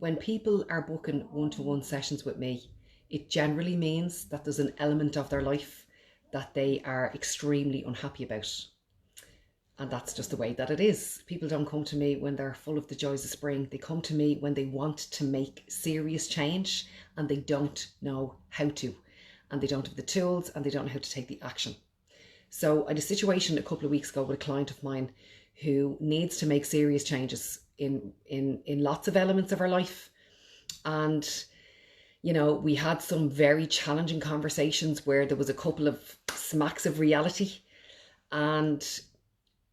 when people are booking one-to-one sessions with me, it generally means that there's an element of their life that they are extremely unhappy about. And that's just the way that it is. People don't come to me when they're full of the joys of spring. They come to me when they want to make serious change and they don't know how to. And they don't have the tools and they don't know how to take the action. So I had a situation a couple of weeks ago with a client of mine who needs to make serious changes in lots of elements of her life. And, you know, we had some very challenging conversations where there was a couple of smacks of reality. And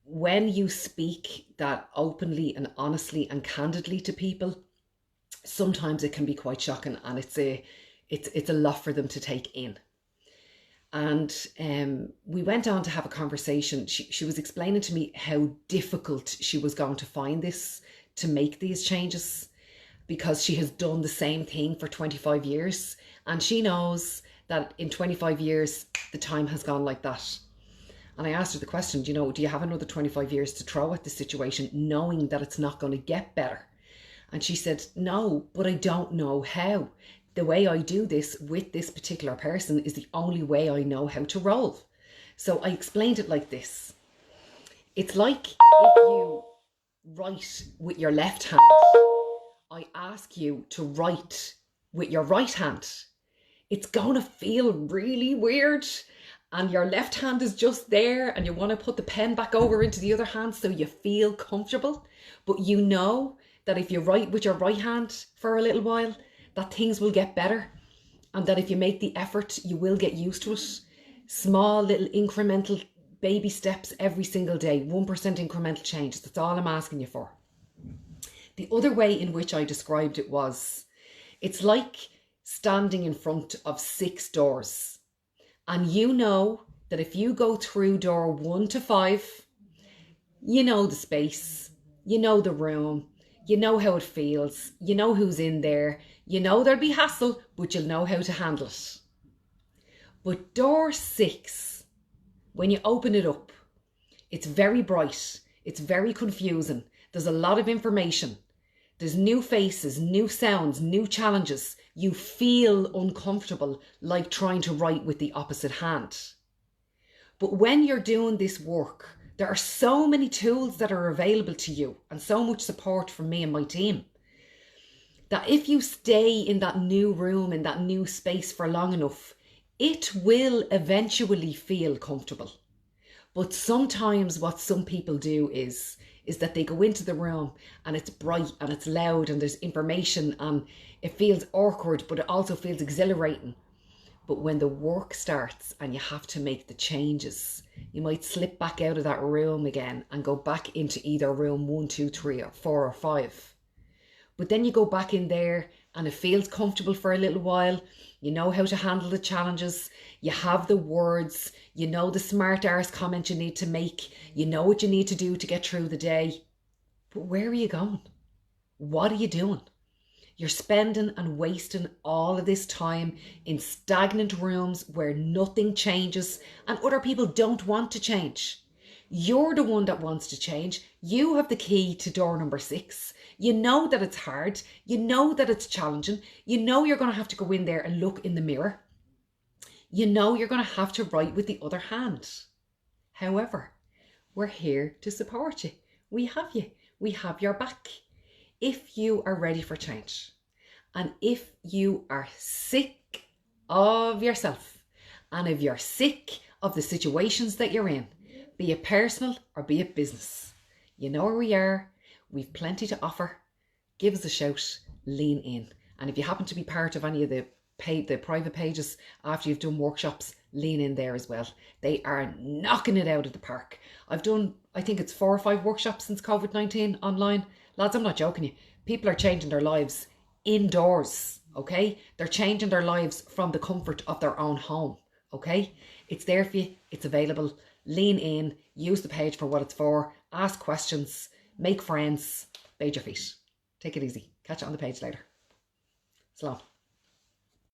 when you speak that openly and honestly and candidly to people, sometimes it can be quite shocking, and it's a lot for them to take in. And we went on to have a conversation. She was explaining to me how difficult she was going to find this, to make these changes, because she has done the same thing for 25 years. And she knows that in 25 years, the time has gone like that. And I asked her the question, do you have another 25 years to throw at this situation, knowing that it's not going to get better? And she said, no, but I don't know how. The way I do this with this particular person is the only way I know how to roll. So I explained it like this. It's like if you write with your left hand, I ask you to write with your right hand. It's going to feel really weird. And your left hand is just there and you want to put the pen back over into the other hand so you feel comfortable. But you know that if you write with your right hand for a little while, that things will get better. And that if you make the effort, you will get used to it. Small little incremental baby steps every single day. 1% incremental changes. That's all I'm asking you for. The other way in which I described it was, it's like standing in front of 6 doors. And you know that if you go through door 1 to 5, you know the space, you know the room, you know how it feels, you know who's in there, you know there'll be hassle, but you'll know how to handle it. But door 6, when you open it up, it's very bright, it's very confusing, there's a lot of information, there's new faces, new sounds, new challenges. You feel uncomfortable, like trying to write with the opposite hand. But when you're doing this work, there are so many tools that are available to you and so much support from me and my team, that if you stay in that new room, in that new space for long enough, it will eventually feel comfortable. But sometimes what some people do is that they go into the room and it's bright and it's loud and there's information and it feels awkward, but it also feels exhilarating. But when the work starts and you have to make the changes, you might slip back out of that room again and go back into either room 1, 2, 3 or 4 or 5. But then you go back in there and it feels comfortable for a little while. You know how to handle the challenges. You have the words. You know the smart arse comment you need to make. You know what you need to do to get through the day. But where are you going? What are you doing? You're spending and wasting all of this time in stagnant rooms where nothing changes and other people don't want to change. You're the one that wants to change. You have the key to door number 6. You know that it's hard. You know that it's challenging. You know you're going to have to go in there and look in the mirror. You know you're going to have to write with the other hand. However, we're here to support you. We have you. We have your back. If you are ready for change, and if you are sick of yourself, and if you're sick of the situations that you're in, be it personal or be it business, you know where we are. We've plenty to offer. Give us a shout, lean in. And if you happen to be part of any of the private pages after you've done workshops, lean in there as well. They are knocking it out of the park. I've done, I think it's 4 or 5 workshops since COVID-19 online. Lads, I'm not joking you. People are changing their lives indoors, okay? They're changing their lives from the comfort of their own home, okay? It's there for you. It's available. Lean in. Use the page for what it's for. Ask questions. Make friends. Bathe your feet. Take it easy. Catch it on the page later. Slán.